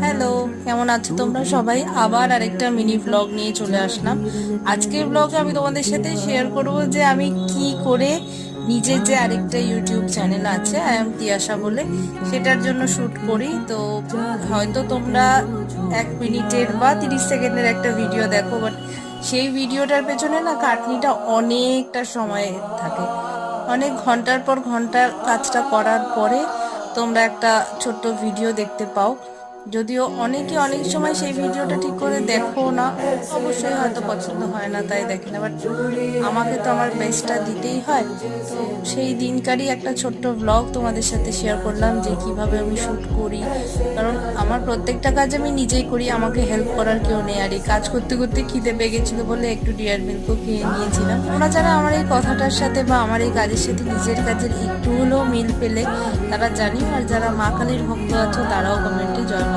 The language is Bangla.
হ্যালো, কেমন আছো তোমরা সবাই? আবার আরেকটা মিনি ব্লগ নিয়ে চলে আসলাম। আজকের ব্লগে আমি তোমাদের সাথে শেয়ার করব যে আমি কি করে নিজের যে আরেকটা ইউটিউব চ্যানেল আছে আই এম তিয়াশা বলে, সেটার জন্য শুট করি। তো হয়তো তোমরা 1 মিনিটের বা 30 সেকেন্ডের একটা ভিডিও দেখো, বাট সেই ভিডিওটার পেছনে না খাটনিটা অনেকটা সময় থাকে। অনেক ঘন্টার পর ঘন্টা কাজটা করার পরে তোমরা একটা ছোট্ট ভিডিও দেখতে পাও। যদিও অনেকে অনেক সময় সেই ভিডিওটা ঠিক করে দেখো না, অবশ্যই হয়তো পছন্দ হয় না তাই দেখে না, বাট আমাকে তো আমার বেস্টটা দিতেই হয়। তো সেই দিনকারই একটা ছোট্ট ব্লগ তোমাদের সাথে শেয়ার করলাম যে কিভাবে আমি শ্যুট করি। কারণ আমার প্রত্যেকটা কাজ আমি নিজেই করি, আমাকে হেল্প করার কেউ নেই। আর এই কাজ করতে করতে খিদে পেয়ে গেছিলো বলে একটু ডিয়ার মিল্কও খেয়ে নিয়েছিলাম। তোমরা যারা আমার এই কথাটার সাথে বা আমার এই কাজের সাথে নিজের কাজের একটু হলেও মিল পেলে তারা জানিও, আর যারা মা কালীর ভক্ত আছো তারাও কমেন্টে জয় মা